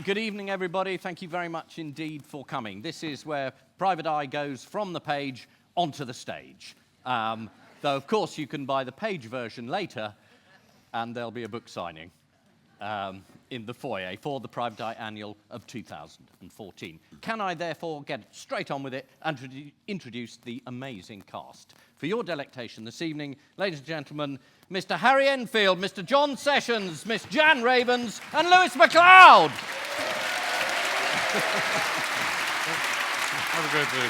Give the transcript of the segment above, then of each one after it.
Good evening, everybody. Thank you very much indeed for coming. This is where Private Eye goes from the page onto the stage. Though, of course, you can buy the page version later, and there'll be a book signing in the foyer for the Private Eye Annual of 2014. Can I, therefore, get straight on with it and introduce the amazing cast? For your delectation this evening, ladies and gentlemen, Mr. Harry Enfield, Mr. John Sessions, Miss Jan Ravens, and Lewis Macleod. Have a great day.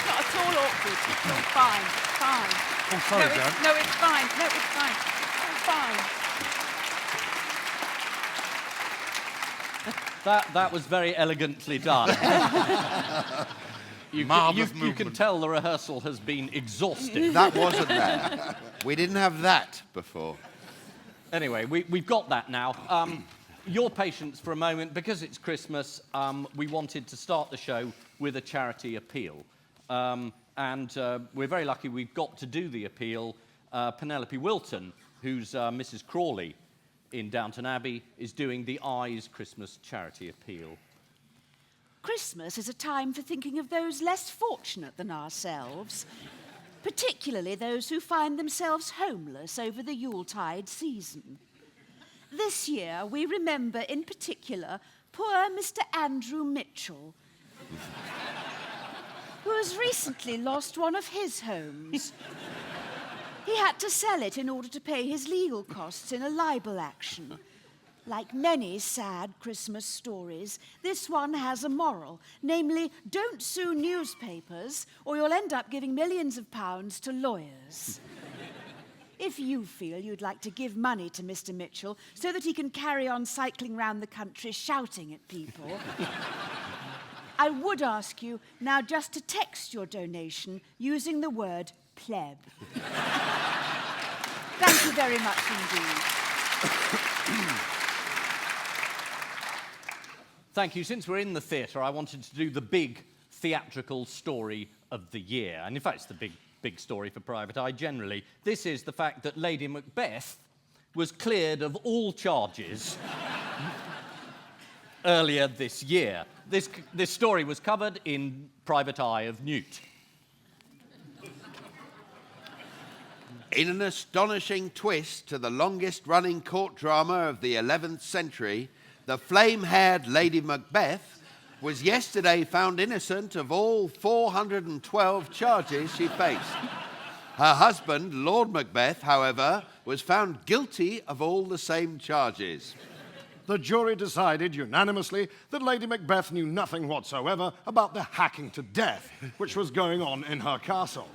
Not at all awkward. It's all fine. Fine. Oh, sorry, Jan. No, it's fine. No, it's fine. It's fine. That was very elegantly done. You can tell the rehearsal has been exhaustive. That wasn't there. We didn't have that before. Anyway, we've got that now. Your patience for a moment, because it's Christmas, we wanted to start the show with a charity appeal. And we're very lucky we've got to do the appeal. Penelope Wilton, who's Mrs. Crawley in Downton Abbey, is doing the Eyes Christmas charity appeal. Christmas is a time for thinking of those less fortunate than ourselves, particularly those who find themselves homeless over the Yuletide season. This year, we remember in particular poor Mr. Andrew Mitchell, who has recently lost one of his homes. He had to sell it in order to pay his legal costs in a libel action. Like many sad Christmas stories, this one has a moral, namely, don't sue newspapers or you'll end up giving millions of pounds to lawyers. If you feel you'd like to give money to Mr. Mitchell so that he can carry on cycling round the country shouting at people, I would ask you now just to text your donation using the word pleb. Thank you very much indeed. Thank you. Since we're in the theatre, I wanted to do the big theatrical story of the year. And in fact, it's the big story for Private Eye generally. This is the fact that Lady Macbeth was cleared of all charges earlier this year. This story was covered in Private Eye of Newt. In an astonishing twist to the longest-running court drama of the 11th century, the flame-haired Lady Macbeth was yesterday found innocent of all 412 charges she faced. Her husband, Lord Macbeth, however, was found guilty of all the same charges. The jury decided unanimously that Lady Macbeth knew nothing whatsoever about the hacking to death which was going on in her castle.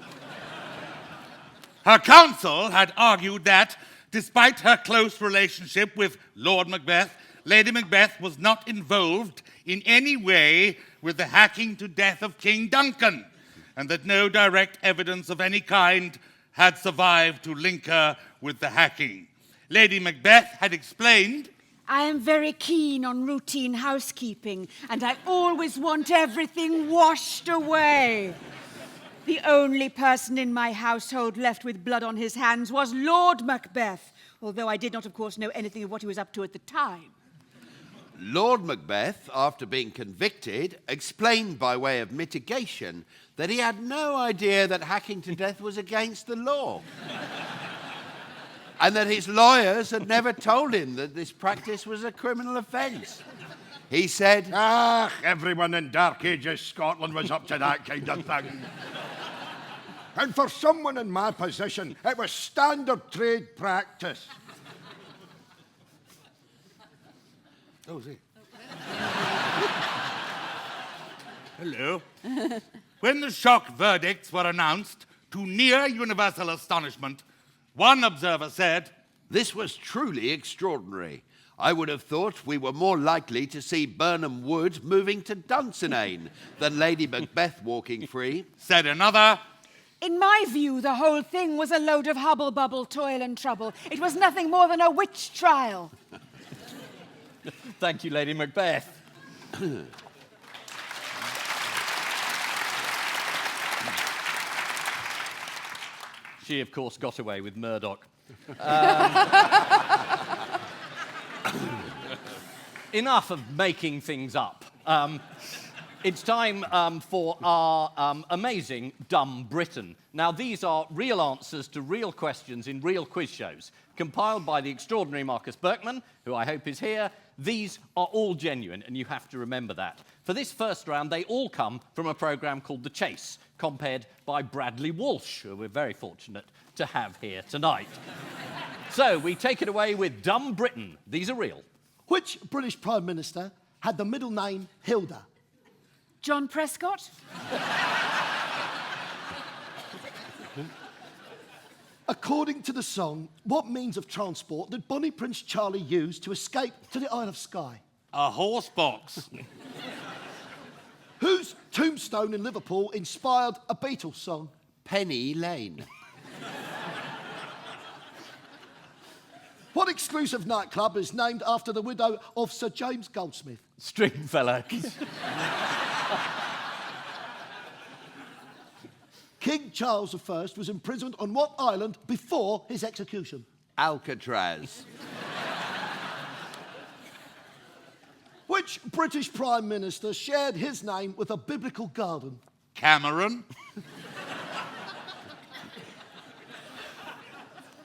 Her counsel had argued that, despite her close relationship with Lord Macbeth, Lady Macbeth was not involved in any way with the hacking to death of King Duncan, and that no direct evidence of any kind had survived to link her with the hacking. Lady Macbeth had explained, I am very keen on routine housekeeping, and I always want everything washed away. The only person in my household left with blood on his hands was Lord Macbeth, although I did not, of course, know anything of what he was up to at the time. Lord Macbeth, after being convicted, explained by way of mitigation that he had no idea that hacking to death was against the law. And that his lawyers had never told him that this practice was a criminal offence. He said, Everyone in Dark Ages Scotland was up to that kind of thing. And for someone in my position, it was standard trade practice. Oh, is he? Hello. When the shock verdicts were announced, to near universal astonishment, one observer said, this was truly extraordinary. I would have thought we were more likely to see Burnham Wood moving to Dunsinane than Lady Macbeth walking free. Said another, in my view, the whole thing was a load of hubble-bubble, toil and trouble. It was nothing more than a witch trial. Thank you, Lady Macbeth. She, of course, got away with Murdoch. enough of making things up. It's time for our amazing Dumb Britain. Now, these are real answers to real questions in real quiz shows, compiled by the extraordinary Marcus Berkman, who I hope is here. These are all genuine, and you have to remember that. For this first round, they all come from a programme called The Chase, compared by Bradley Walsh, who we're very fortunate to have here tonight. So, we take it away with Dumb Britain. These are real. Which British Prime Minister had the middle name Hilda? John Prescott? According to the song, what means of transport did Bonnie Prince Charlie use to escape to the Isle of Skye? A horse box. Whose tombstone in Liverpool inspired a Beatles song? Penny Lane. What exclusive nightclub is named after the widow of Sir James Goldsmith? Stringfellows. King Charles I was imprisoned on what island before his execution? Alcatraz. Which British Prime Minister shared his name with a biblical garden? Cameron.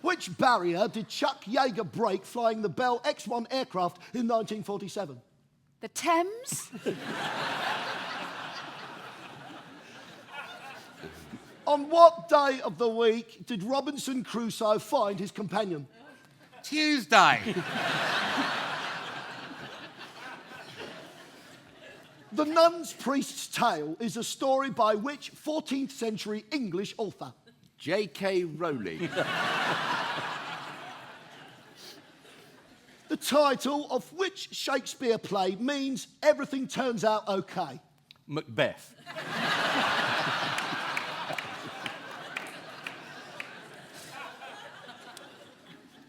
Which barrier did Chuck Yeager break flying the Bell X-1 aircraft in 1947? The Thames? On what day of the week did Robinson Crusoe find his companion? Tuesday. The Nun's Priest's Tale is a story by which 14th century English author? J.K. Rowling. The title of which Shakespeare play means everything turns out okay? Macbeth.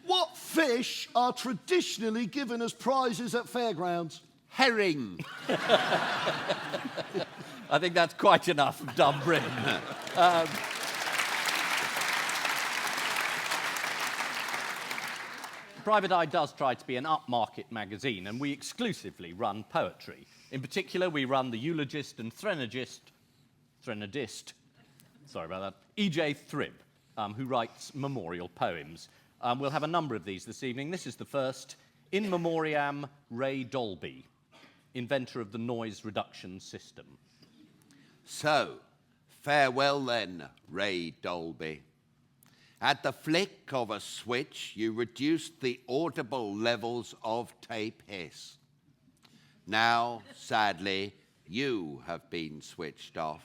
What fish are traditionally given as prizes at fairgrounds? Herring. I think that's quite enough of Dumb Britain. Private Eye does try to be an upmarket magazine, and we exclusively run poetry. In particular, we run the eulogist and threnodist, sorry about that, E.J. Thribb, who writes memorial poems. We'll have a number of these this evening. This is the first, In Memoriam Ray Dolby, inventor of the noise reduction system. So, farewell then, Ray Dolby. At the flick of a switch, you reduced the audible levels of tape hiss. Now, sadly, you have been switched off.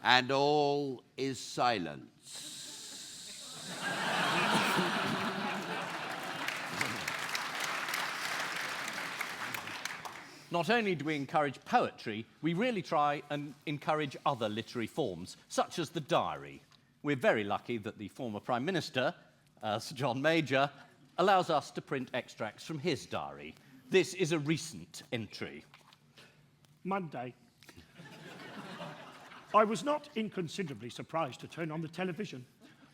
And all is silence. Not only do we encourage poetry, we really try and encourage other literary forms, such as the diary. We're very lucky that the former Prime Minister, Sir John Major, allows us to print extracts from his diary. This is a recent entry. Monday. I was not inconsiderably surprised to turn on the television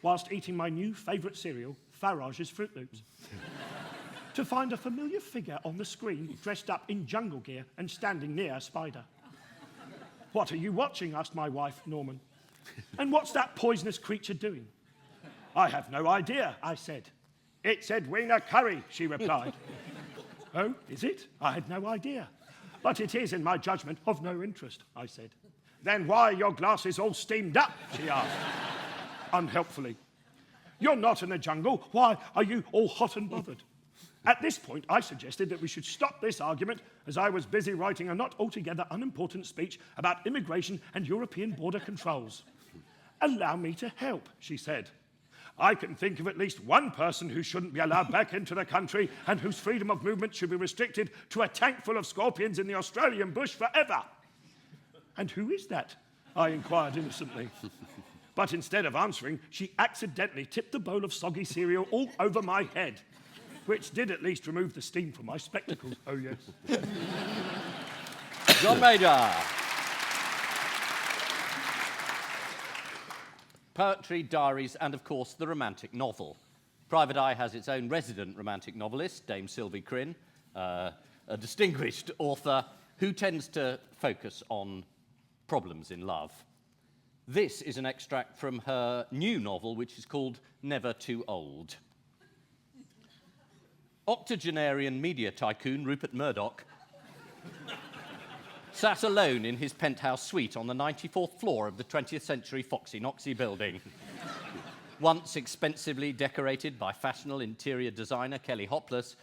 whilst eating my new favourite cereal, Farage's Fruit Loops, to find a familiar figure on the screen dressed up in jungle gear and standing near a spider. "What are you watching?" asked my wife, Norman. "And what's that poisonous creature doing?" "I have no idea," I said. "It's Edwina Curry," she replied. "Oh, is it? I had no idea. But it is, in my judgment, of no interest," I said. "Then why are your glasses all steamed up?" she asked, unhelpfully. "You're not in the jungle. Why are you all hot and bothered?" At this point, I suggested that we should stop this argument, as I was busy writing a not altogether unimportant speech about immigration and European border controls. "Allow me to help," she said. "I can think of at least one person who shouldn't be allowed back into the country and whose freedom of movement should be restricted to a tank full of scorpions in the Australian bush forever." "And who is that?" I inquired innocently. But instead of answering, she accidentally tipped the bowl of soggy cereal all over my head, which did at least remove the steam from my spectacles. Oh, yes. John Major. Poetry, diaries, and of course the romantic novel. Private Eye has its own resident romantic novelist, Dame Sylvie Crinn, a distinguished author who tends to focus on problems in love. This is an extract from her new novel, which is called Never Too Old. Octogenarian media tycoon Rupert Murdoch sat alone in his penthouse suite on the 94th floor of the 20th century Foxy Noxy building. Once expensively decorated by fashionable interior designer Kelly Hopless,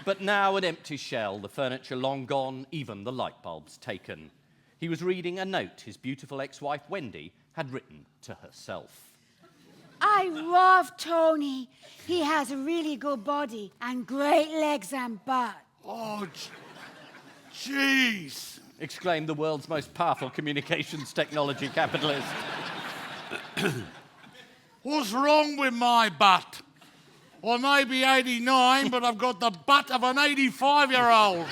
but now an empty shell, the furniture long gone, even the light bulbs taken. He was reading a note his beautiful ex-wife Wendy had written to herself. I love Tony. He has a really good body and great legs and butt. Oh, jeez. Exclaimed the world's most powerful communications technology capitalist. What's wrong with my butt? I may be 89, but I've got the butt of an 85-year-old.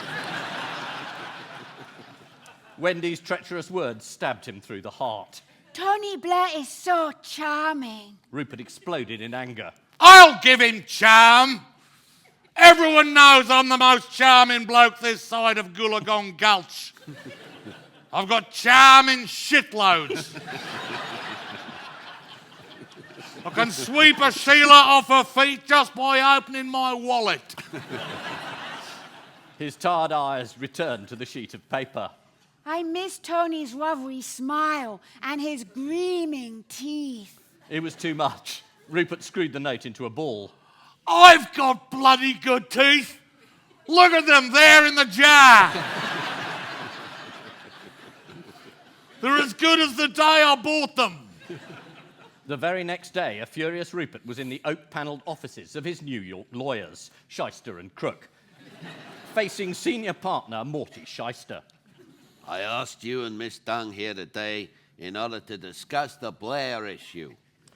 Wendy's treacherous words stabbed him through the heart. Tony Blair is so charming. Rupert exploded in anger. I'll give him charm. Everyone knows I'm the most charming bloke this side of Goolagong Gulch. I've got charm in shitloads. I can sweep a Sheila off her feet just by opening my wallet. His tired eyes returned to the sheet of paper. I miss Tony's rubbery smile and his gleaming teeth. It was too much. Rupert screwed the note into a ball. I've got bloody good teeth. Look at them there in the jar. They're as good as the day I bought them. The very next day, a furious Rupert was in the oak-panelled offices of his New York lawyers, Shyster and Crook, facing senior partner Morty Shyster. I asked you and Miss Dung here today in order to discuss the Blair issue.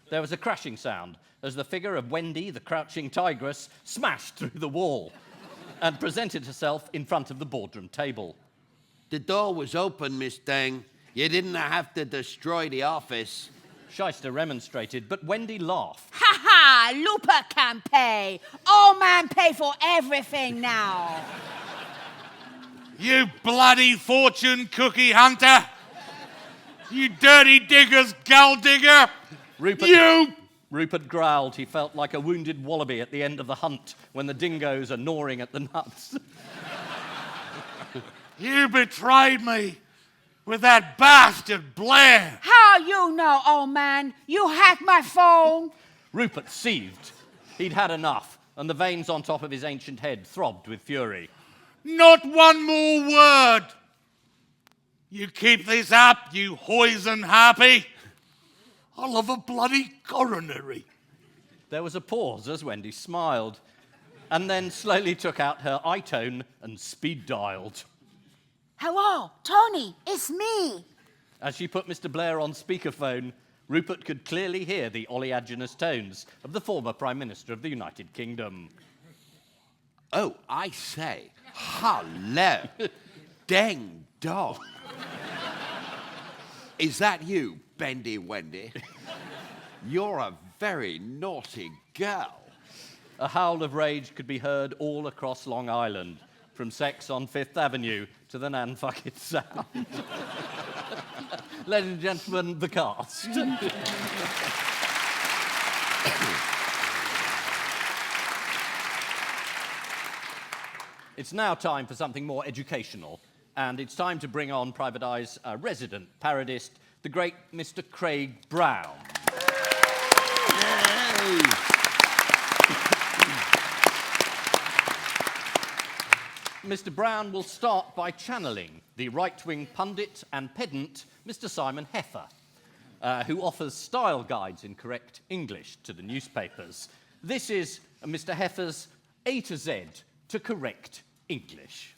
There was a crashing sound as the figure of Wendy, the crouching tigress, smashed through the wall and presented herself in front of the boardroom table. The door was open, Miss Dung. You didn't have to destroy the office. Shyster remonstrated, but Wendy laughed. Ha ha! Looper can pay. Old man pay for everything now. You bloody fortune cookie hunter. You dirty digger's gull digger. Rupert growled. He felt like a wounded wallaby at the end of the hunt when the dingoes are gnawing at the nuts. You betrayed me with that bastard Blair. How you know, old man? You hacked my phone. Rupert seethed. He'd had enough, and the veins on top of his ancient head throbbed with fury. Not one more word. You keep this up, you hoisen harpy. I'll have a bloody coronary. There was a pause as Wendy smiled, and then slowly took out her iTone and speed-dialed. Hello, Tony, it's me. As she put Mr. Blair on speakerphone, Rupert could clearly hear the oleaginous tones of the former Prime Minister of the United Kingdom. Oh, I say, hello, dang dog. Is that you, Bendy Wendy? You're a very naughty girl. A howl of rage could be heard all across Long Island, from sex on Fifth Avenue to the Nanfucket Sound. Ladies and gentlemen, the cast. It's now time for something more educational, and it's time to bring on Private Eye's resident parodist, the great Mr. Craig Brown. Yay! Mr. Brown will start by channeling the right-wing pundit and pedant, Mr. Simon Heffer, who offers style guides in correct English to the newspapers. This is Mr. Heffer's A to Z to correct English.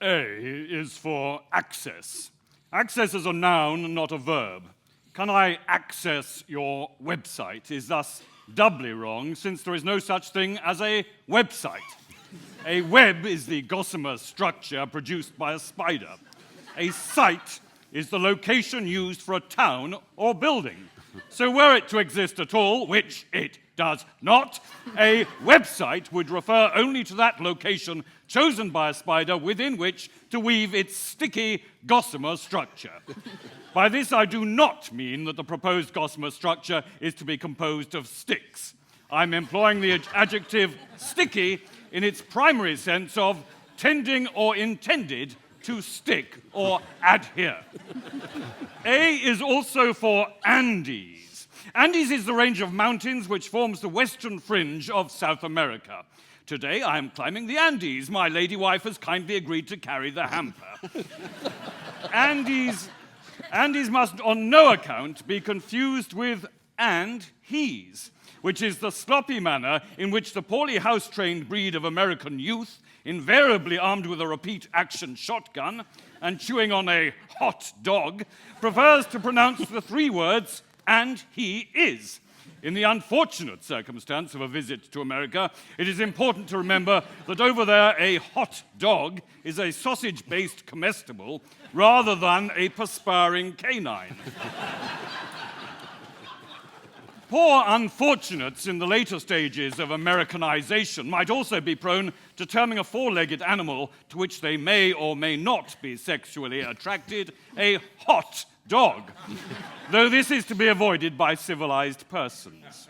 A is for access. Access is a noun, not a verb. Can I access your website is thus doubly wrong, since there is no such thing as a website. A web is the gossamer structure produced by a spider. A site is the location used for a town or building. So were it to exist at all, which it does not, a website would refer only to that location chosen by a spider within which to weave its sticky gossamer structure. By this I do not mean that the proposed gossamer structure is to be composed of sticks. I'm employing the adjective sticky in its primary sense of tending or intended to stick or adhere. A is also for Andes. Andes is the range of mountains which forms the western fringe of South America. Today I am climbing the Andes. My lady wife has kindly agreed to carry the hamper. Andes must on no account be confused with and he's, which is the sloppy manner in which the poorly house-trained breed of American youth, invariably armed with a repeat-action shotgun and chewing on a hot dog, prefers to pronounce the three words, and he is. In the unfortunate circumstance of a visit to America, it is important to remember that over there a hot dog is a sausage-based comestible rather than a perspiring canine. Poor unfortunates in the later stages of Americanization might also be prone to terming a four-legged animal to which they may or may not be sexually attracted a hot dog, though this is to be avoided by civilized persons.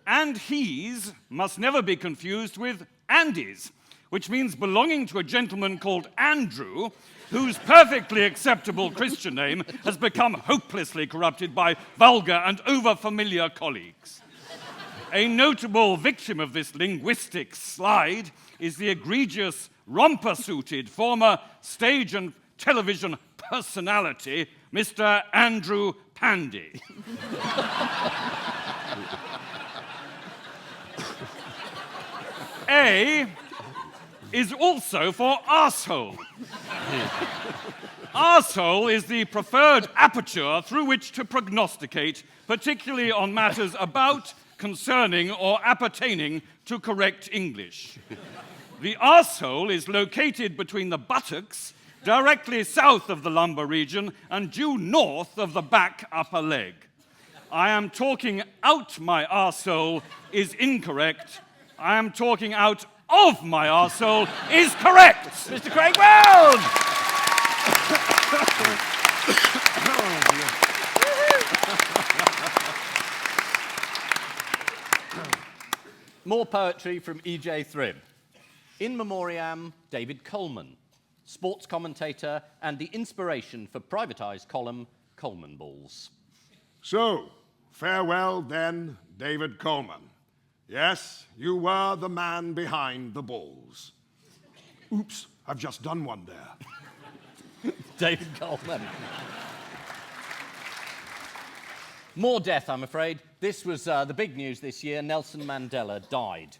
And he's must never be confused with Andes, which means belonging to a gentleman called Andrew, whose perfectly acceptable Christian name has become hopelessly corrupted by vulgar and over-familiar colleagues. A notable victim of this linguistic slide is the egregious, romper-suited former stage and television personality, Mr. Andrew Pandy. A is also for arsehole. Arsehole is the preferred aperture through which to prognosticate, particularly on matters about, concerning, or appertaining to correct English. The arsehole is located between the buttocks, directly south of the lumbar region, and due north of the back upper leg. I am talking out my arsehole is incorrect. I am talking out of my arsehole is correct. Mr. Craig Brown! More poetry from E.J. Thribb. In Memoriam, David Coleman, sports commentator and the inspiration for privatised column, Coleman Balls. So, farewell then, David Coleman. Yes, you were the man behind the balls. Oops, I've just done one there. David Coleman. More death, I'm afraid. This was the big news this year. Nelson Mandela died.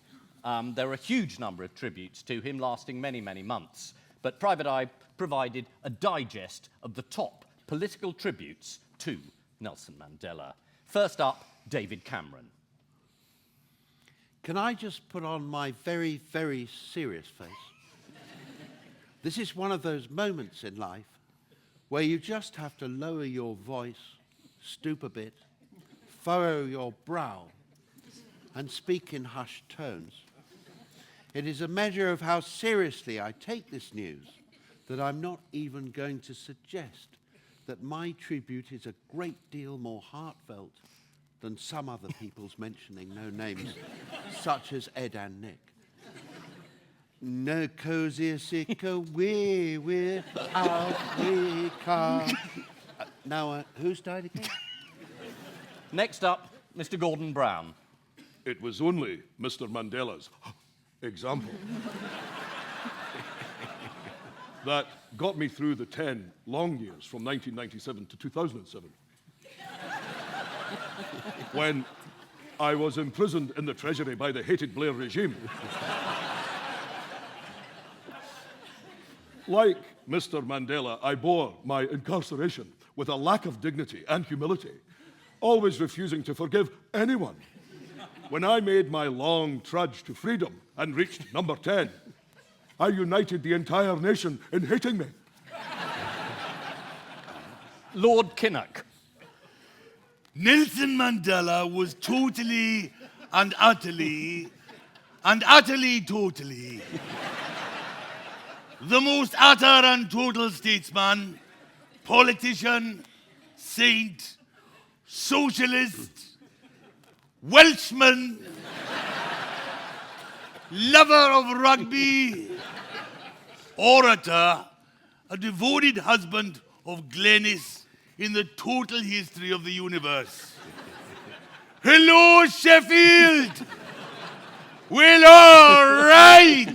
There were a huge number of tributes to him, lasting many, many months. But Private Eye provided a digest of the top political tributes to Nelson Mandela. First up, David Cameron. Can I just put on my very, very serious face? This is one of those moments in life where you just have to lower your voice, stoop a bit, furrow your brow, and speak in hushed tones. It is a measure of how seriously I take this news that I'm not even going to suggest that my tribute is a great deal more heartfelt than some other people's mentioning no names, such as Ed and Nick. No cozier, sicker, we're out, we come. Now, who's died again? Next up, Mr. Gordon Brown. It was only Mr. Mandela's example that got me through the 10 long years from 1997 to 2007. When I was imprisoned in the Treasury by the hated Blair regime. Like Mr. Mandela, I bore my incarceration with a lack of dignity and humility, always refusing to forgive anyone. When I made my long trudge to freedom and reached number 10, I united the entire nation in hating me. Lord Kinnock. Nelson Mandela was totally and utterly totally the most utter and total statesman, politician, saint, socialist, Welshman, lover of rugby, orator, a devoted husband of Glenys in the total history of the universe. Hello, Sheffield! Well, all right!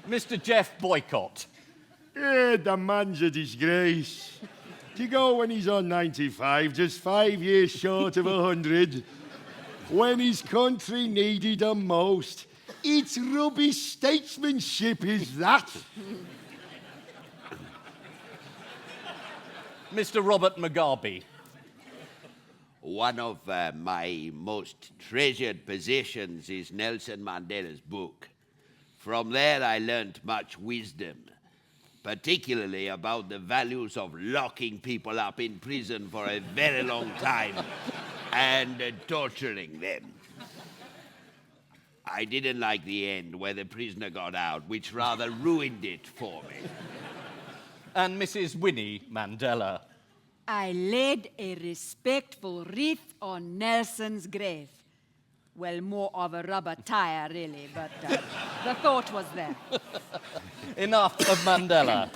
Mr. Jeff Boycott. The man's a disgrace. To go when he's on 95, just 5 years short of 100, when his country needed him most. It's rubbish statesmanship, is that? Mr. Robert Mugabe. One of my most treasured possessions is Nelson Mandela's book. From there I learnt much wisdom, particularly about the values of locking people up in prison for a very long time and torturing them. I didn't like the end where the prisoner got out, which rather ruined it for me. And Mrs. Winnie Mandela. I laid a respectful wreath on Nelson's grave. Well, more of a rubber tire, really, but the thought was there. Enough of Mandela.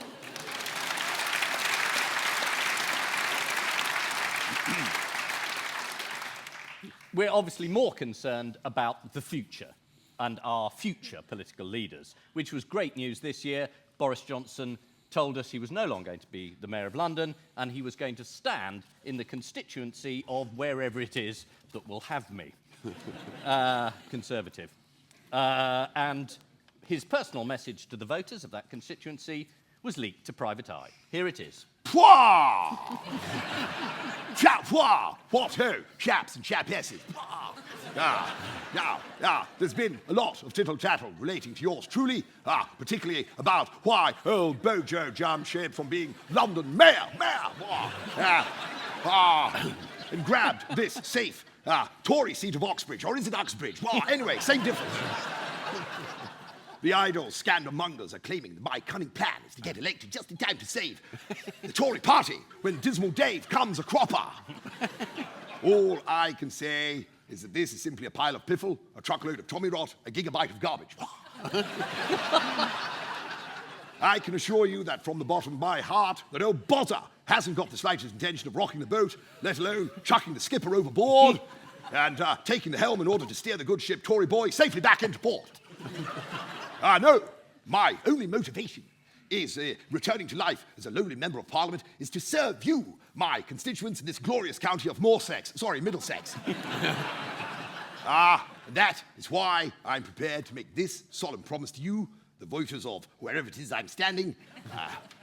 We're obviously more concerned about the future and our future political leaders, which was great news this year. Boris Johnson told us he was no longer going to be the Mayor of London and he was going to stand in the constituency of wherever it is that will have me. Conservative. And his personal message to the voters of that constituency was leaked to Private Eye. Here it is. Pwah! Chap, pwah! What ho, chaps and chapesses. There's been a lot of tittle-tattle relating to yours truly, particularly about why old Bojo jumped ship from being London mayor, and grabbed this safe Tory seat of Oxbridge, or is it Uxbridge? Well, anyway, same difference. The idle scandalmongers are claiming that my cunning plan is to get elected just in time to save the Tory party when Dismal Dave comes a cropper. All I can say is that this is simply a pile of piffle, a truckload of Tommy rot, a gigabyte of garbage. I can assure you that from the bottom of my heart, that old Botter hasn't got the slightest intention of rocking the boat, let alone chucking the skipper overboard and taking the helm in order to steer the good ship Tory boy safely back into port. No, my only motivation is returning to life as a lowly member of Parliament is to serve you, my constituents in this glorious county of Middlesex. That is why I'm prepared to make this solemn promise to you, the voters of wherever it is I'm standing,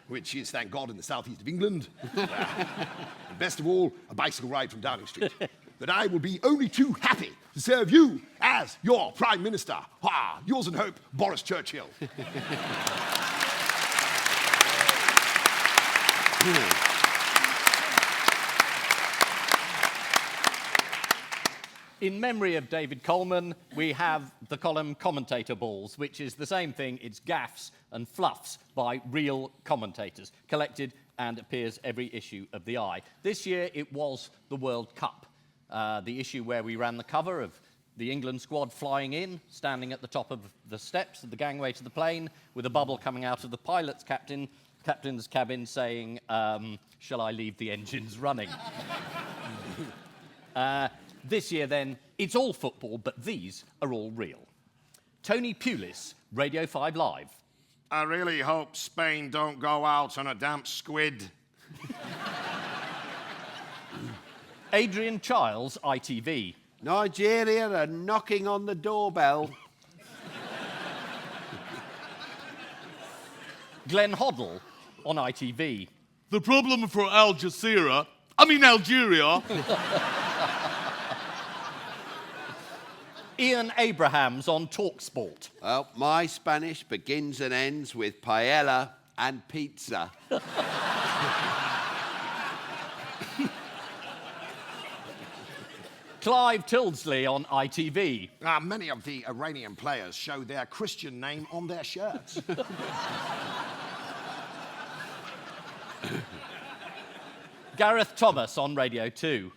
which is, thank God, in the southeast of England, and best of all, a bicycle ride from Downing Street, that I will be only too happy to serve you as your Prime Minister. Yours in hope, Boris Churchill. In memory of David Coleman, we have the column Commentator Balls, which is the same thing. It's gaffs and fluffs by real commentators, collected and appears every issue of The Eye. This year, it was the World Cup, the issue where we ran the cover of the England squad flying in, standing at the top of the steps of the gangway to the plane, with a bubble coming out of the pilot's captain's cabin saying, shall I leave the engines running? This year, then, it's all football, but these are all real. Tony Pulis, Radio 5 Live. I really hope Spain don't go out on a damp squid. Adrian Childs, ITV. Nigeria are knocking on the doorbell. Glenn Hoddle on ITV. The problem for Algeria. Ian Abrahams on TalkSport. Well, my Spanish begins and ends with paella and pizza. Clive Tildesley on ITV. Many of the Iranian players show their Christian name on their shirts. Gareth Thomas on Radio 2.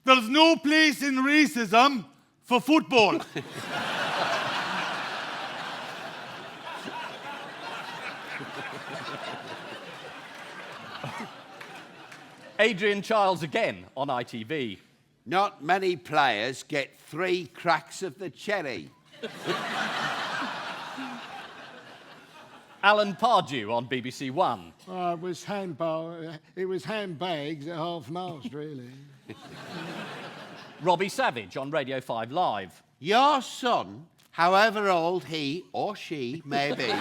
There's no place in racism for football. Adrian Childs again on ITV. Not many players get 3 cracks of the cherry. Alan Pardew on BBC One. It was handbags at half-mast, really. Robbie Savage on Radio 5 Live. Your son, however old he or she may be,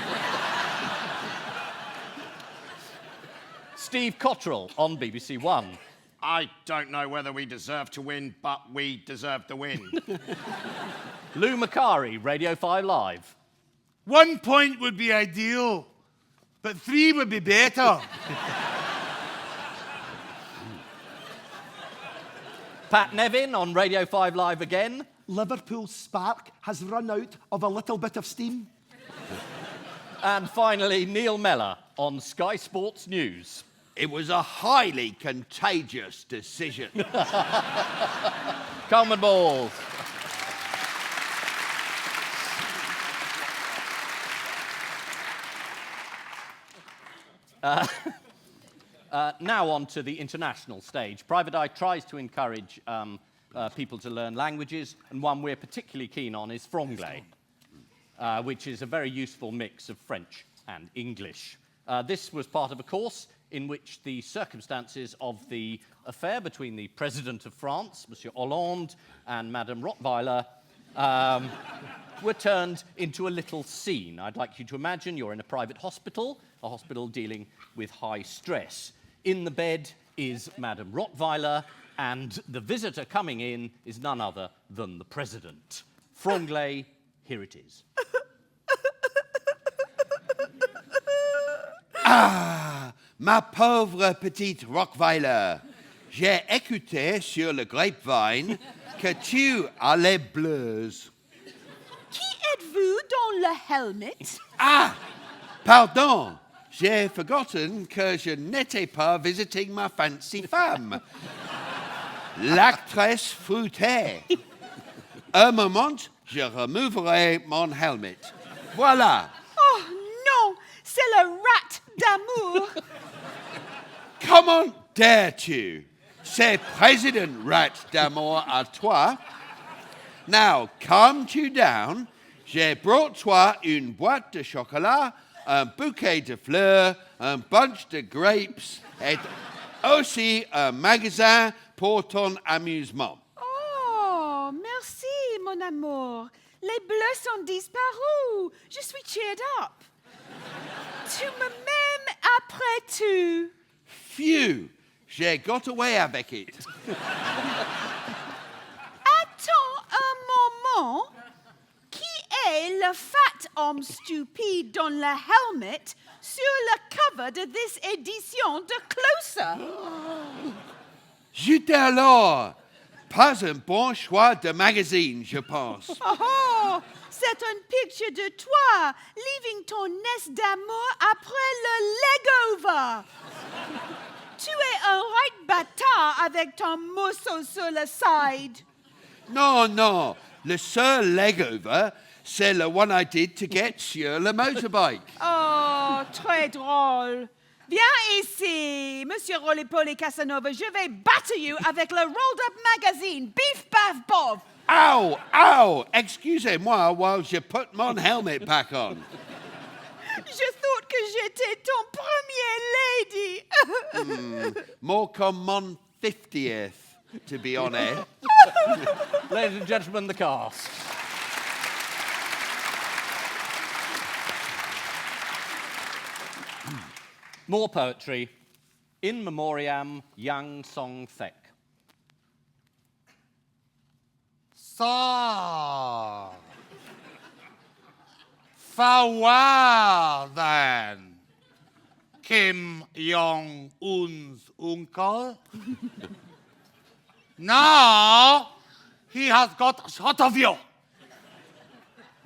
Steve Cottrell on BBC One. I don't know whether we deserve to win, but we deserve to win. Lou Macari, Radio 5 Live. 1 point would be ideal, but 3 would be better. Pat Nevin on Radio 5 Live again. Liverpool's spark has run out of a little bit of steam. And finally, Neil Mellor on Sky Sports News. it was a highly contagious decision. Coleman Balls. Now on to the international stage. Private Eye tries to encourage people to learn languages, and one we're particularly keen on is franglais, which is a very useful mix of French and English. This was part of a course in which the circumstances of the affair between the President of France, Monsieur Hollande, and Madame Rottweiler were turned into a little scene. I'd like you to imagine you're in a private hospital, a hospital dealing with high stress. In the bed is Madame Rottweiler, and the visitor coming in is none other than the President. Franglais, here it is. Ah, ma pauvre petite Rottweiler, j'ai écouté sur le grapevine que tu as les bleus. Qui êtes-vous dans le helmet? Ah, pardon, j'ai forgotten que je n'étais pas visiting ma fancy femme, l'actrice fruitée. Un moment, je removerai mon helmet. Voilà. Oh non, c'est le rat d'amour. Comment dares-tu? C'est President Rat d'amour à toi. Now, calm you down. J'ai brought toi une boîte de chocolat, un bouquet de fleurs, un bunch de grapes et aussi un magasin pour ton amusement. Oh, merci, mon amour. Les bleus sont disparus. Je suis cheered up. Tu me m'aimes après tout. Phew, j'ai got away avec it. Attends un moment. Qui est le fat homme stupide dans le helmet sur le cover de this édition de Closer? Zut alors, pas un bon choix de magazine, je pense. Oh, c'est une picture de toi leaving ton nest d'amour après le legover. Tu es un right bâtard avec ton morceau sur le side. Non, non, le seul legover, c'est le one I did to get sur le motorbike. Oh, très drôle. Viens ici, Monsieur Rollipol et Casanova. Je vais battre you avec le rolled-up magazine. Beef, baf, bov. Ow, ow, excusez-moi while je put mon helmet back on. Je thought que j'étais ton premier lady. More comme mon 50th, to be honest. Ladies and gentlemen, the cast. More poetry. In Memoriam, Yang Song Thek. So, farewell then, Kim Jong-un's uncle. Now, he has got a shot of you.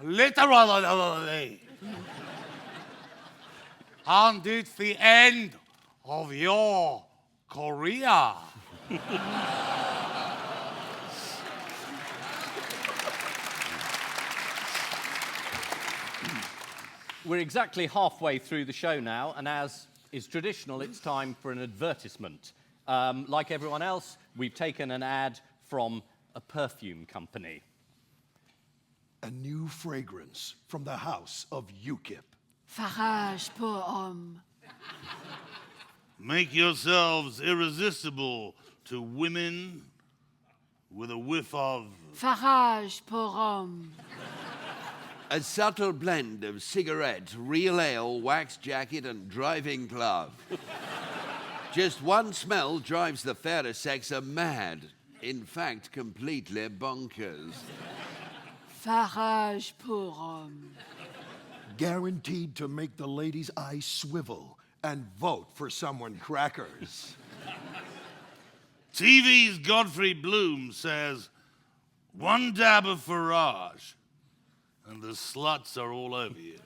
Literally. And it's the end of your career. We're exactly halfway through the show now, and as is traditional, it's time for an advertisement. Like everyone else, we've taken an ad from a perfume company. A new fragrance from the house of UKIP. Farage pour homme. Make yourselves irresistible to women with a whiff of... Farage pour homme. A subtle blend of cigarettes, real ale, wax jacket, and driving glove. Just one smell drives the fairer sexer mad. In fact, completely bonkers. Farage pour homme. Guaranteed to make the ladies' eyes swivel and vote for someone crackers. TV's Godfrey Bloom says, one dab of Farage, and the sluts are all over you.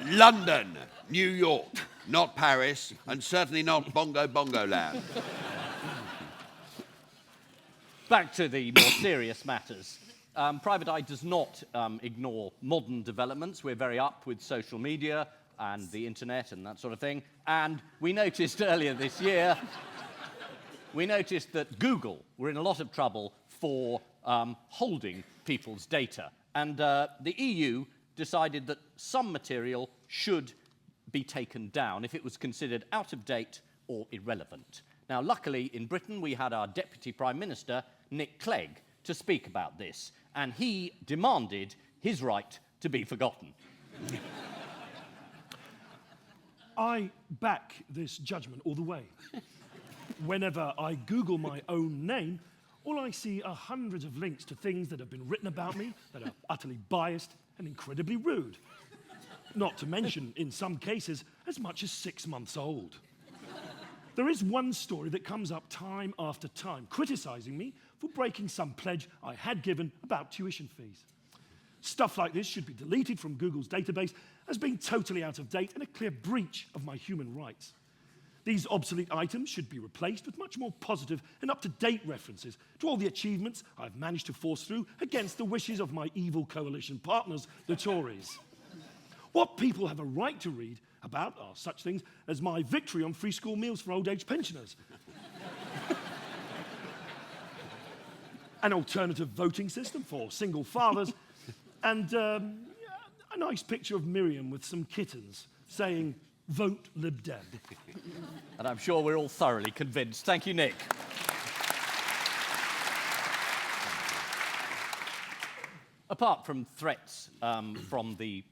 London, New York, not Paris, and certainly not Bongo Bongo Land. Back to the more serious matters. Private Eye does not ignore modern developments. We're very up with social media and the internet and that sort of thing. And we noticed earlier this year, that Google were in a lot of trouble for holding people's data. And the EU decided that some material should be taken down if it was considered out of date or irrelevant. Now, luckily, in Britain, we had our Deputy Prime Minister, Nick Clegg, to speak about this, and he demanded his right to be forgotten. I back this judgment all the way. Whenever I Google my own name, all I see are hundreds of links to things that have been written about me that are utterly biased and incredibly rude. Not to mention, in some cases, as much as 6 months old. There is one story that comes up time after time, criticizing me for breaking some pledge I had given about tuition fees. Stuff like this should be deleted from Google's database as being totally out of date and a clear breach of my human rights. These obsolete items should be replaced with much more positive and up-to-date references to all the achievements I've managed to force through against the wishes of my evil coalition partners, the Tories. What people have a right to read about are such things as my victory on free school meals for old age pensioners, an alternative voting system for single fathers, and a nice picture of Miriam with some kittens saying, "Vote Lib Dem." And I'm sure we're all thoroughly convinced. Thank you, Nick. Apart from threats from the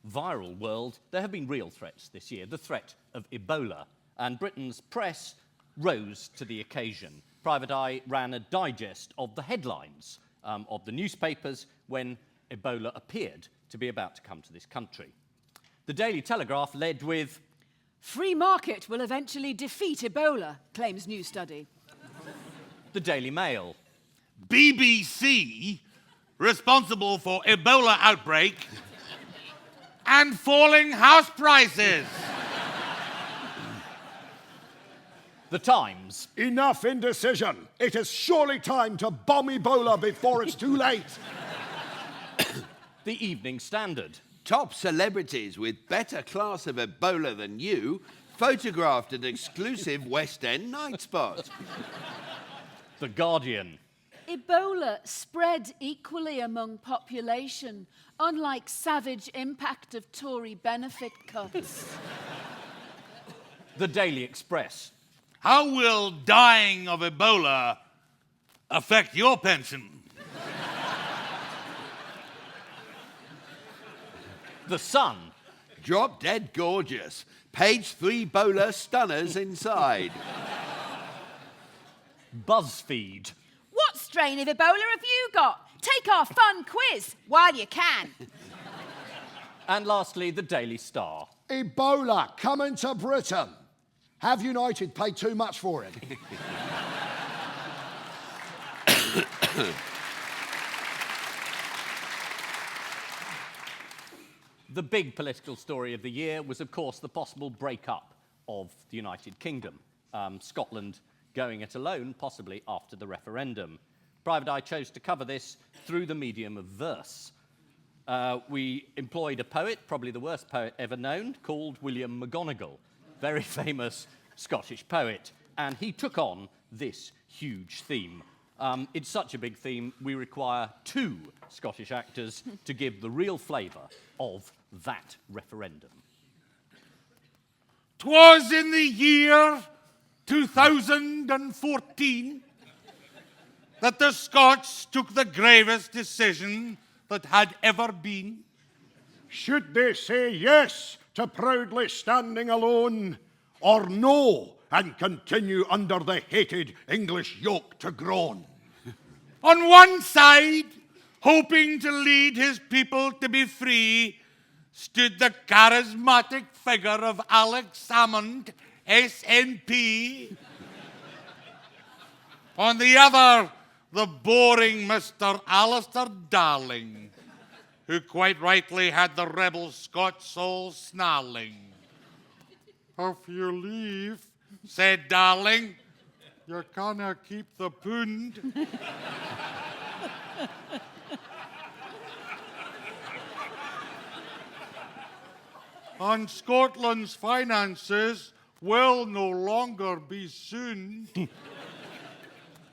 viral world, there have been real threats this year. The threat of Ebola. And Britain's press rose to the occasion. Private Eye ran a digest of the headlines of the newspapers when Ebola appeared to be about to come to this country. The Daily Telegraph led with, Free market will eventually defeat Ebola, claims new study. the Daily Mail. BBC responsible for Ebola outbreak and falling house prices. The Times. Enough indecision. It is surely time to bomb Ebola before it's too late. The Evening Standard. Top celebrities with better class of Ebola than you photographed an exclusive West End night spot. The Guardian. Ebola spread equally among population, unlike savage impact of Tory benefit cuts. The Daily Express. How will dying of Ebola affect your pension? The Sun. Drop dead gorgeous. Page 3 bowler stunners inside. BuzzFeed. What strain of Ebola have you got? Take our fun quiz while you can. And lastly, the Daily Star. Ebola coming to Britain. Have United paid too much for it? The big political story of the year was, of course, the possible breakup of the United Kingdom. Scotland going it alone, possibly after the referendum. Private Eye chose to cover this through the medium of verse. We employed a poet, probably the worst poet ever known, called William McGonagall, very famous Scottish poet, and he took on this huge theme. It's such a big theme, we require 2 Scottish actors to give the real flavour of that referendum. 'Twas in the year 2014 that the Scots took the gravest decision that had ever been. Should they say yes to proudly standing alone, or no and continue under the hated English yoke to groan? On one side, hoping to lead his people to be free, stood the charismatic figure of Alex Salmond, SNP. On the other, the boring Mr. Alistair Darling, who quite rightly had the rebel Scots all snarling. If you leave, said Darling, you canna keep the pound. And Scotland's finances will no longer be soon.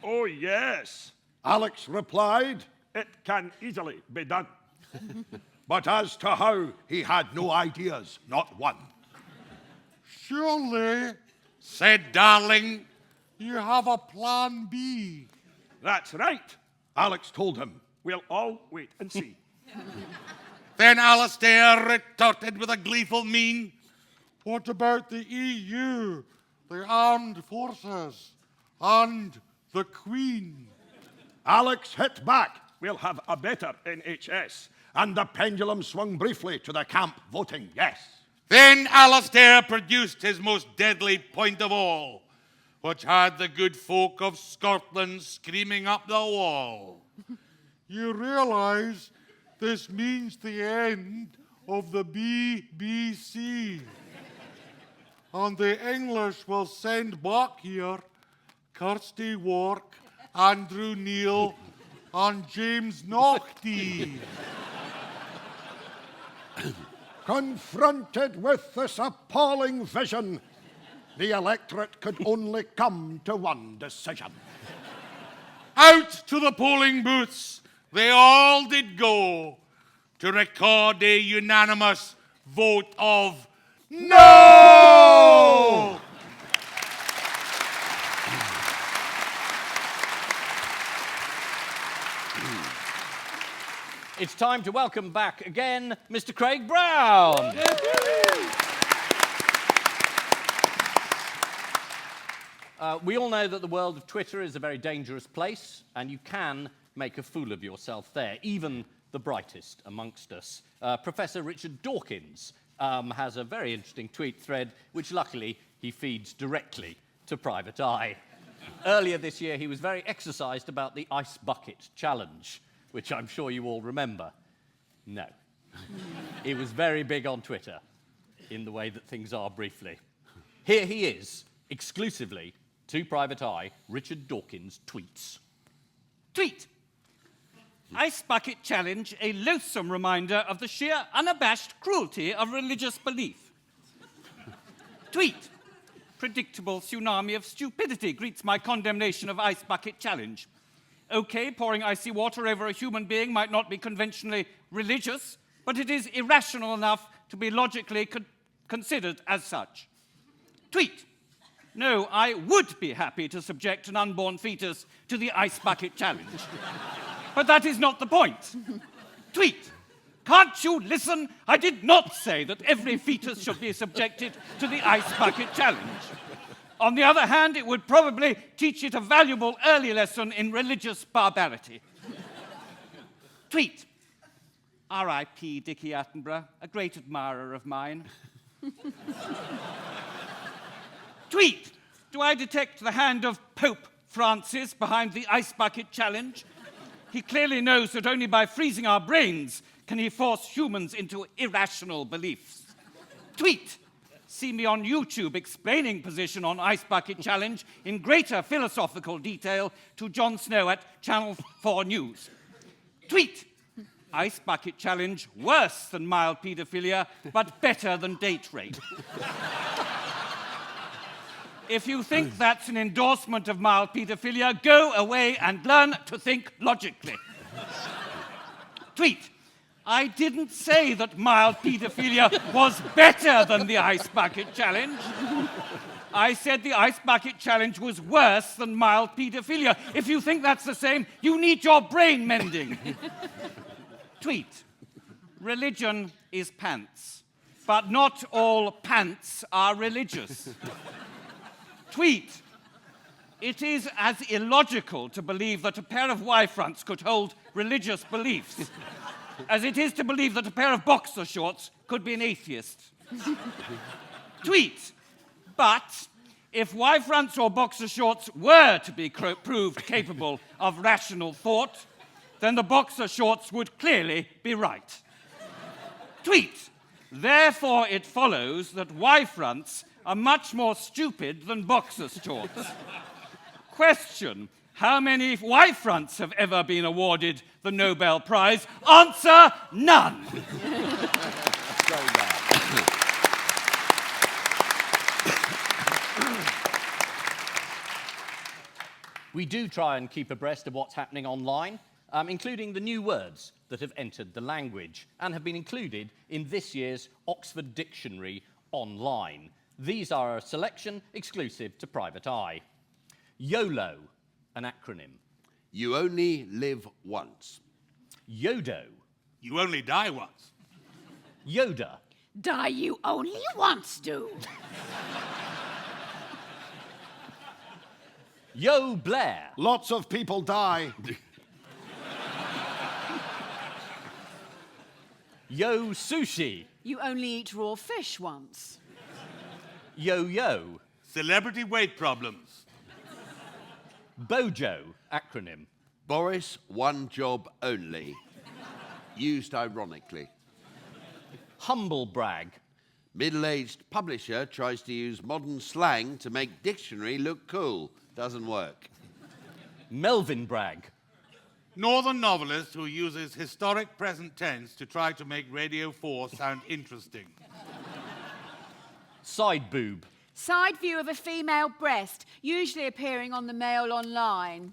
Oh, yes, Alex replied, it can easily be done. But as to how, he had no ideas, not one. Surely, said Darling, you have a plan B. That's right, Alex told him. We'll all wait and see. Then Alistair retorted with a gleeful mien, what about the EU, the armed forces, and the Queen? Alex hit back. We'll have a better NHS. And the pendulum swung briefly to the camp voting yes. Then Alistair produced his most deadly point of all, which had the good folk of Scotland screaming up the wall. You realise this means the end of the BBC. And the English will send back here Kirsty Wark, Andrew Neil, and James Naughty. Confronted with this appalling vision, the electorate could only come to one decision. Out to the polling booths they all did go to record a unanimous vote of no! It's time to welcome back again Mr. Craig Brown. We all know that the world of Twitter is a very dangerous place, and you can make a fool of yourself there, even the brightest amongst us. Professor Richard Dawkins has a very interesting tweet thread, which luckily he feeds directly to Private Eye. Earlier this year, he was very exercised about the ice bucket challenge, which I'm sure you all remember. No. He was very big on Twitter, in the way that things are briefly. Here he is, exclusively to Private Eye, Richard Dawkins tweets. Tweet. Ice bucket challenge, a loathsome reminder of the sheer unabashed cruelty of religious belief. Tweet. Predictable tsunami of stupidity greets my condemnation of ice bucket challenge. Okay, pouring icy water over a human being might not be conventionally religious, but it is irrational enough to be logically considered as such. Tweet. No, I would be happy to subject an unborn fetus to the ice bucket challenge. But that is not the point. Tweet. Can't you listen? I did not say that every fetus should be subjected to the ice bucket challenge. On the other hand, it would probably teach it a valuable early lesson in religious barbarity. Tweet. R.I.P. Dickie Attenborough, a great admirer of mine. Tweet, do I detect the hand of Pope Francis behind the ice bucket challenge? He clearly knows that only by freezing our brains can he force humans into irrational beliefs. Tweet, see me on YouTube explaining position on ice bucket challenge in greater philosophical detail to Jon Snow at Channel 4 News. Tweet, ice bucket challenge worse than mild paedophilia, but better than date rape. If you think that's an endorsement of mild paedophilia, go away and learn to think logically. Tweet, I didn't say that mild paedophilia was better than the ice bucket challenge. I said the ice bucket challenge was worse than mild paedophilia. If you think that's the same, you need your brain mending. Tweet, religion is pants, but not all pants are religious. Tweet, it is as illogical to believe that a pair of Y-fronts could hold religious beliefs as it is to believe that a pair of boxer shorts could be an atheist. Tweet, but if Y-fronts or boxer shorts were to be proved capable of rational thought, then the boxer shorts would clearly be right. Tweet, therefore it follows that Y-fronts are much more stupid than boxer shorts. Question, how many Y-fronts have ever been awarded the Nobel Prize? Answer, none. We do try and keep abreast of what's happening online, including the new words that have entered the language and have been included in this year's Oxford Dictionary online. These are a selection exclusive to Private Eye. YOLO, an acronym. You only live once. Yodo. You only die once. Yoda. Die you only once do. Yo Blair. Lots of people die. Yo Sushi. You only eat raw fish once. Yo-yo. Celebrity weight problems. Bojo, acronym. Boris, one job only. Used ironically. Humble brag. Middle-aged publisher tries to use modern slang to make dictionary look cool. Doesn't work. Melvin brag. Northern novelist who uses historic present tense to try to make Radio 4 sound interesting. Side boob. Side view of a female breast, usually appearing on the Mail Online.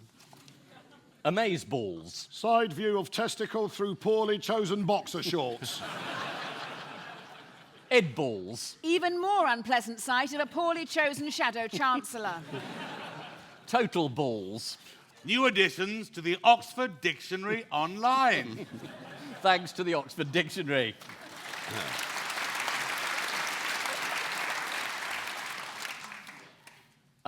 Amazeballs. Side view of testicle through poorly chosen boxer shorts. Edballs. Even more unpleasant sight of a poorly chosen shadow chancellor. Total balls. New additions to the Oxford Dictionary online. Thanks to the Oxford Dictionary.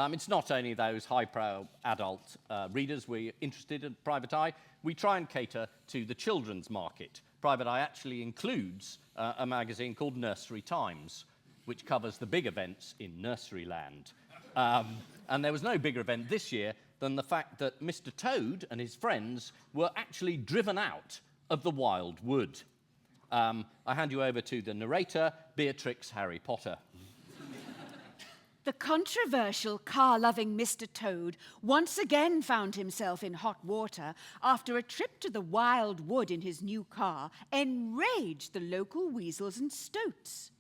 It's not only those highbrow adult readers we're interested in Private Eye. We try and cater to the children's market. Private Eye actually includes a magazine called Nursery Times, which covers the big events in nursery land. And there was no bigger event this year than the fact that Mr. Toad and his friends were actually driven out of the wild wood. I hand you over to the narrator, Beatrix Harry Potter. The controversial car-loving Mr. Toad once again found himself in hot water after a trip to the wild wood in his new car enraged the local weasels and stoats.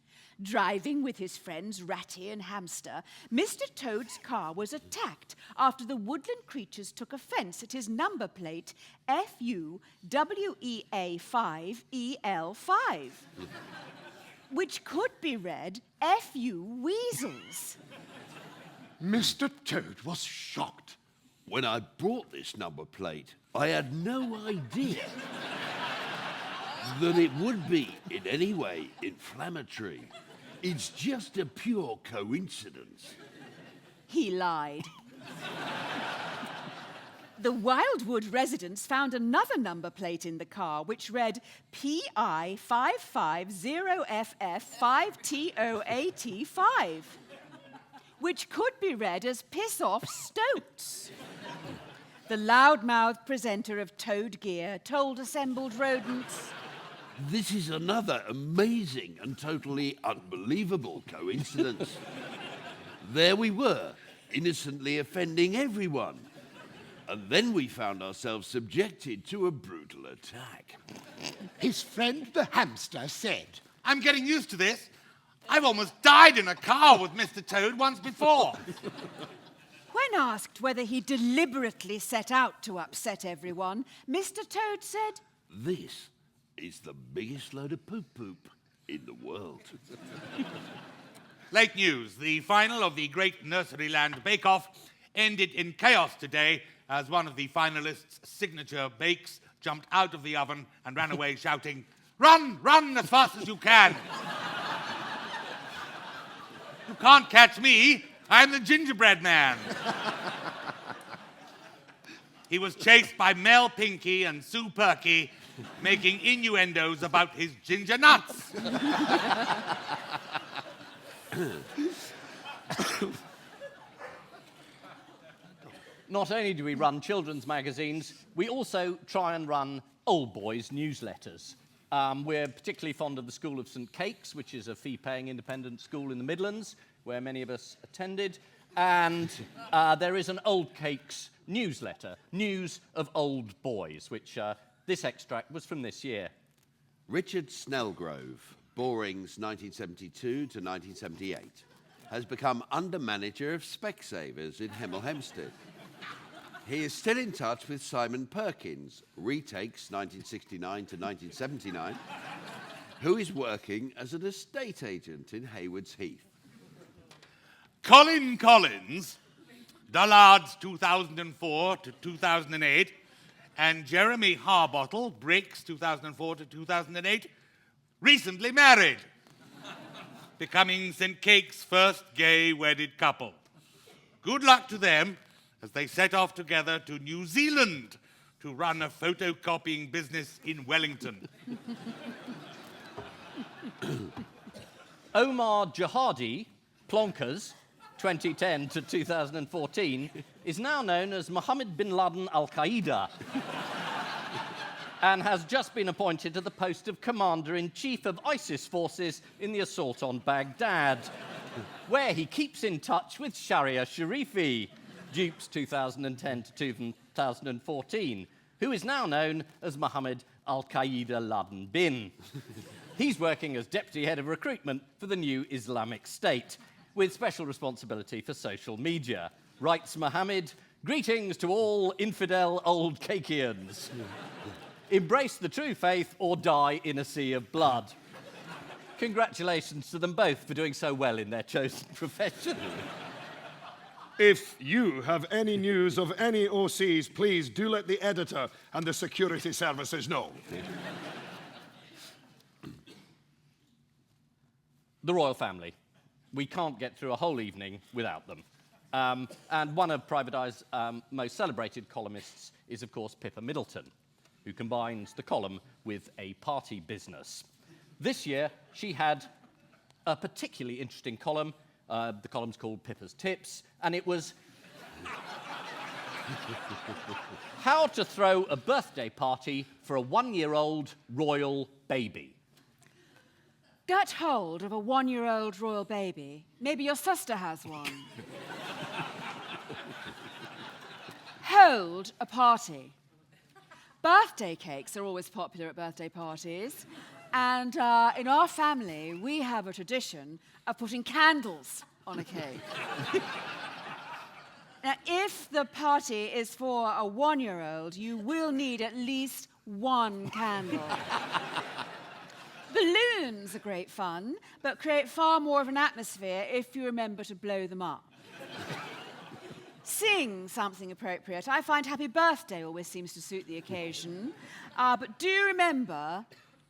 Driving with his friends Ratty and Hamster, Mr. Toad's car was attacked after the woodland creatures took offence at his number plate FUWEA5EL5, which could be read FU Weasels. Mr. Toad was shocked. When I bought this number plate, I had no idea that it would be in any way inflammatory. It's just a pure coincidence. He lied. The Wildwood residents found another number plate in the car which read PI550FF5TOAT5, which could be read as Piss Off Stoats. The loudmouthed presenter of Toad Gear told assembled rodents, This is another amazing and totally unbelievable coincidence. There we were, innocently offending everyone. And then we found ourselves subjected to a brutal attack. His friend the hamster said, I'm getting used to this. I've almost died in a car with Mr. Toad once before. when asked whether he deliberately set out to upset everyone, Mr. Toad said, This is the biggest load of poop in the world. Late news. The final of the Great Nurseryland Bake Off ended in chaos today as one of the finalists' signature bakes jumped out of the oven and ran away shouting, Run, run as fast as you can. You can't catch me. I'm the gingerbread man. He was chased by Mel Pinky and Sue Perky, making innuendos about his ginger nuts. Not only do we run children's magazines, we also try and run old boys' newsletters. We're particularly fond of the School of St. Cakes, which is a fee-paying independent school in the Midlands, where many of us attended. And there is an Old Cakes newsletter, News of Old Boys, which this extract was from this year. Richard Snellgrove, Boring's 1972 to 1978, has become under-manager of Specsavers in Hemel Hempstead. He is still in touch with Simon Perkins, retakes 1969 to 1979, who is working as an estate agent in Haywards Heath. Colin Collins, Dullards 2004 to 2008, and Jeremy Harbottle, Breaks 2004 to 2008, recently married, becoming St. Cake's first gay wedded couple. Good luck to them as they set off together to New Zealand to run a photocopying business in Wellington. Omar Jihadi, Plonkers, 2010 to 2014, is now known as Mohammed bin Laden al-Qaeda and has just been appointed to the post of Commander-in-Chief of ISIS forces in the assault on Baghdad, where he keeps in touch with Sharia Sharifi, Dupes 2010 to 2014, who is now known as Mohammed al-Qaeda Laden bin. He's working as Deputy Head of Recruitment for the new Islamic State, with special responsibility for social media. Writes Mohammed, greetings to all infidel old Cakeans. Embrace the true faith or die in a sea of blood. Congratulations to them both for doing so well in their chosen profession. If you have any news of any OCs, please do let the editor and the security services know. The royal family. We can't get through a whole evening without them. And one of Private Eye's most celebrated columnists is, of course, Pippa Middleton, who combines the column with a party business. This year, she had a particularly interesting column. The column's called Pippa's Tips, and it was how to throw a birthday party for a one-year-old royal baby. Get hold of a one-year-old royal baby. Maybe your sister has one. Hold a party. Birthday cakes are always popular at birthday parties. And in our family, we have a tradition of putting candles on a cake. Now, if the party is for a one-year-old, you will need at least one candle. Balloons are great fun, but create far more of an atmosphere if you remember to blow them up. Sing something appropriate. I find Happy Birthday always seems to suit the occasion. But do remember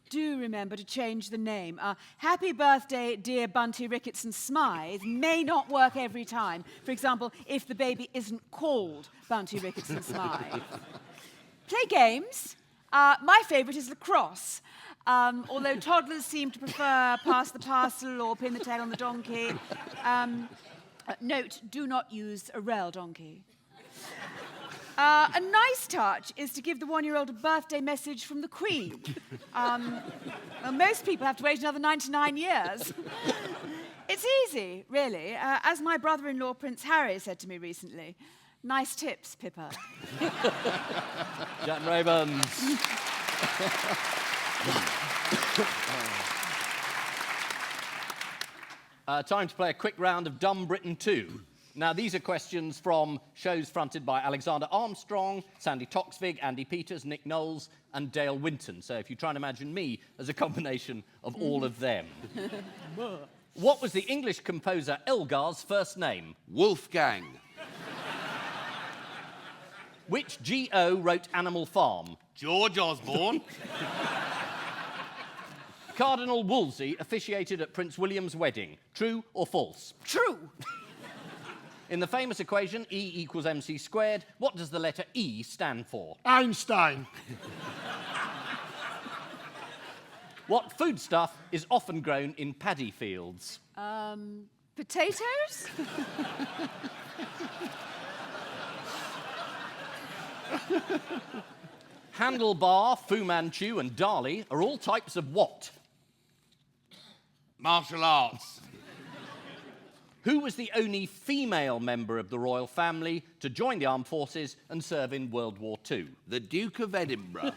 to change the name. Happy Birthday, dear Bunty Ricketson Smythe may not work every time. For example, if the baby isn't called Bunty Ricketson Smythe. Play games. My favourite is lacrosse. Although toddlers seem to prefer pass the parcel or pin the tail on the donkey. Note, do not use a rail donkey. A nice touch is to give the one-year-old a birthday message from the Queen. Well, most people have to wait another 99 years. It's easy, really. As my brother-in-law, Prince Harry, said to me recently, nice tips, Pippa. Jan Ravens. Time to play a quick round of Dumb Britain 2. Now, these are questions from shows fronted by Alexander Armstrong, Sandy Toksvig, Andy Peters, Nick Knowles, and Dale Winton. So if you try and imagine me as a combination of all of them. What was the English composer Elgar's first name? Wolfgang. Which GO wrote Animal Farm? George Osborne. Cardinal Wolsey officiated at Prince William's wedding. True or false? True. In the famous equation E equals mc squared, what does the letter E stand for? Einstein. What foodstuff is often grown in paddy fields? Potatoes? Handlebar, Fu Manchu, and Dali are all types of what? Martial arts. Who was the only female member of the royal family to join the armed forces and serve in World War II? The Duke of Edinburgh.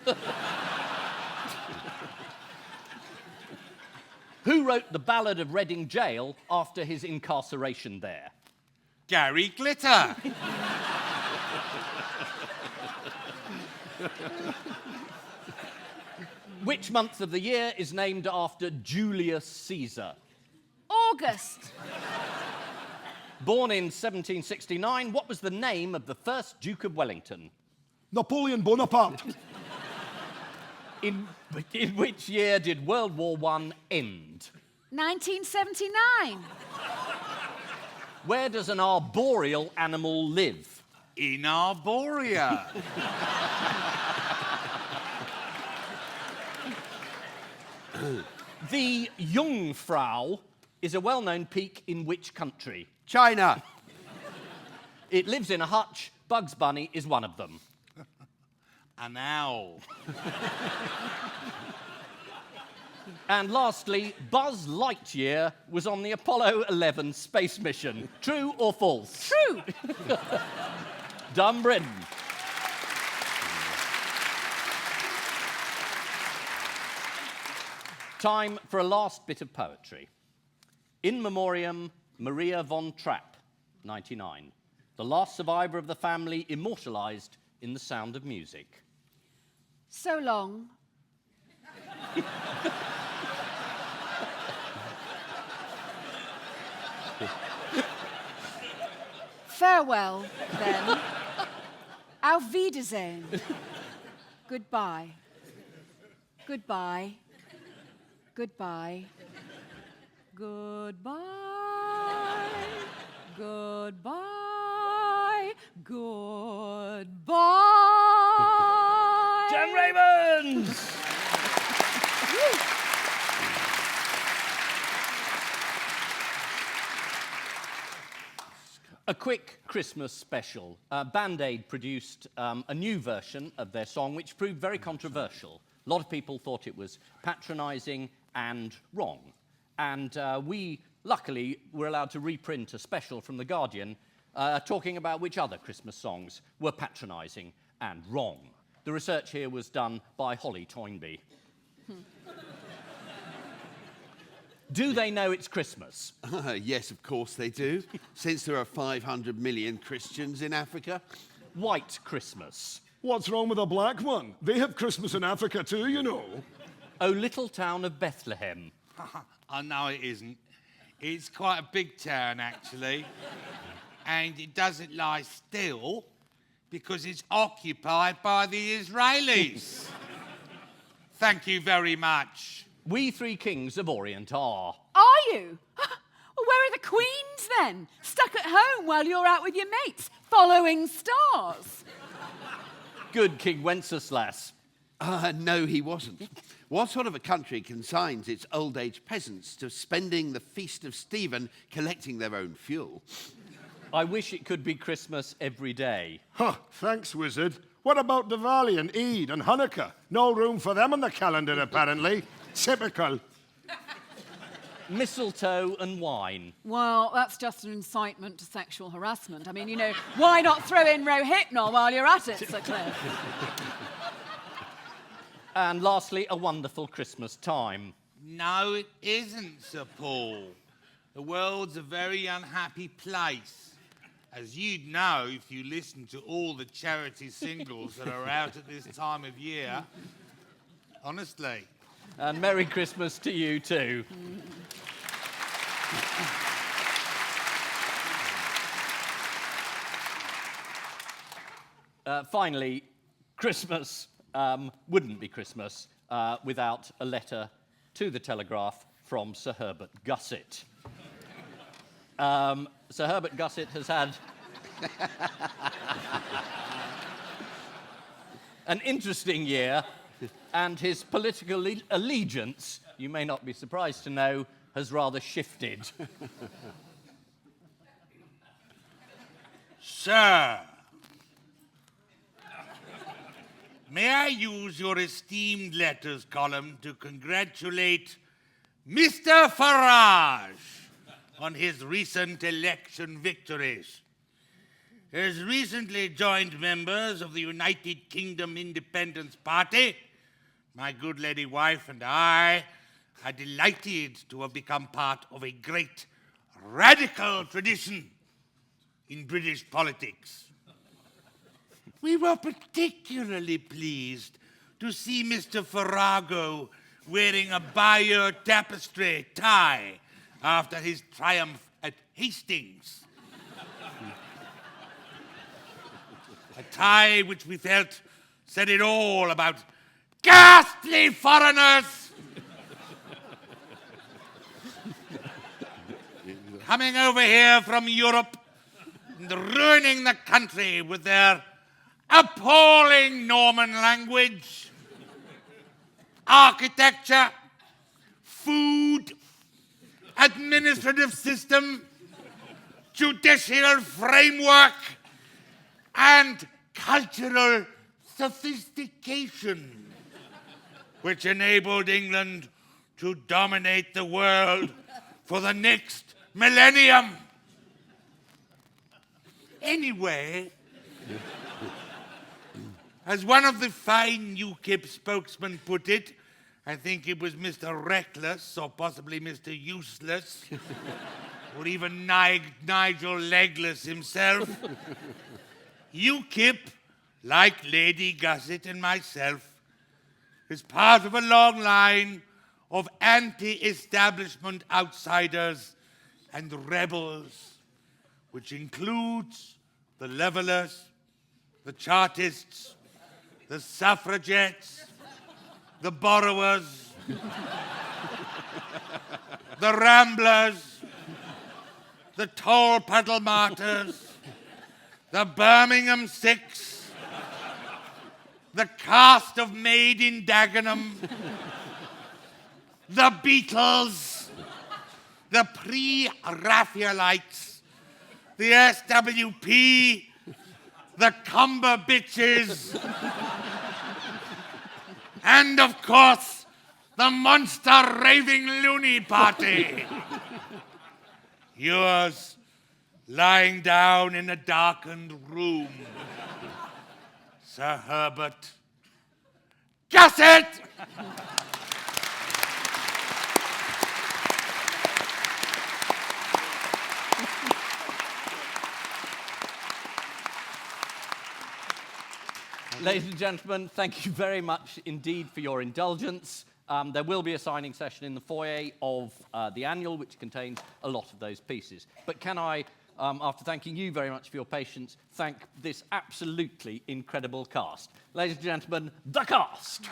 Who wrote the Ballad of Reading Gaol after his incarceration there? Gary Glitter. Which month of the year is named after Julius Caesar? August. Born in 1769, what was the name of the first Duke of Wellington? Napoleon Bonaparte. In which year did World War I end? 1979. Where does an arboreal animal live? In Arborea. The Jungfrau is a well-known peak in which country? China. It lives in a hutch. Bugs Bunny is one of them. An owl. And lastly, Buzz Lightyear was on the Apollo 11 space mission. True or false? True. Dumb Britain. Time for a last bit of poetry. In Memoriam, Maria von Trapp, 99. The last survivor of the family immortalized in The Sound of Music. So long. Farewell, then. Auf Wiedersehen. Goodbye. Goodbye. Goodbye. Goodbye. Goodbye. Goodbye. Jan Ravens! A quick Christmas special. Band-Aid produced a new version of their song, which proved very controversial. A lot of people thought it was patronising and wrong. And we, luckily, were allowed to reprint a special from The Guardian talking about which other Christmas songs were patronising and wrong. The research here was done by Holly Toynbee. Do they know it's Christmas? Yes, of course they do, since there are 500 million Christians in Africa. White Christmas. What's wrong with a black one? They have Christmas in Africa too, you know. Oh, little town of Bethlehem. Oh, no, it isn't. It's quite a big town, actually. And it doesn't lie still because it's occupied by the Israelis. Thank you very much. We three kings of Orient are. Are you? Well, where are the queens then? Stuck at home while you're out with your mates, following stars. Good King Wenceslas. No, he wasn't. What sort of a country consigns its old age peasants to spending the feast of Stephen collecting their own fuel? I wish it could be Christmas every day. Huh, thanks, wizard. What about Diwali and Eid and Hanukkah? No room for them on the calendar, apparently. Typical. Mistletoe and wine. Well, that's just an incitement to sexual harassment. I mean, you know, why not throw in Rohypnol while you're at it, Sir Cliff? And lastly, a wonderful Christmas time. No, it isn't, Sir Paul. The world's a very unhappy place. As you'd know if you listen to all the charity singles that are out at this time of year. Honestly. And Merry Christmas to you too. Finally, Christmas wouldn't be Christmas without a letter to the Telegraph from Sir Herbert Gusset. Sir Herbert Gusset has had an interesting year, and his political allegiance, you may not be surprised to know, has rather shifted. Sir, may I use your esteemed letters column to congratulate Mr. Farage on his recent election victories. As recently joined members of the United Kingdom Independence Party, my good lady wife and I are delighted to have become part of a great radical tradition in British politics. We were particularly pleased to see Mr. Farrago wearing a Bayeux tapestry tie after his triumph at Hastings. A tie which we felt said it all about ghastly foreigners coming over here from Europe and ruining the country with their appalling Norman language, architecture, food, administrative system, judicial framework, and cultural sophistication, which enabled England to dominate the world for the next millennium. Anyway, as one of the fine UKIP spokesmen put it, I think it was Mr. Reckless, or possibly Mr. Useless, or even Nigel Legless himself. UKIP, like Lady Gusset and myself, is part of a long line of anti-establishment outsiders and rebels, which includes the Levellers, the Chartists, the Suffragettes, the Borrowers, the Ramblers, the Toll Puddle Martyrs, the Birmingham Six, the cast of Made in Dagenham, the Beatles, the Pre-Raphaelites, the SWP, the Cumber Bitches, and of course, the monster raving loony party. Yours, lying down in a darkened room, Sir Herbert Gusset! Ladies and gentlemen, thank you very much indeed for your indulgence. There will be a signing session in the foyer of the annual, which contains a lot of those pieces. But can I, after thanking you very much for your patience, thank this absolutely incredible cast. Ladies and gentlemen, the cast!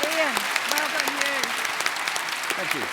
Ian, well done you. Thank you.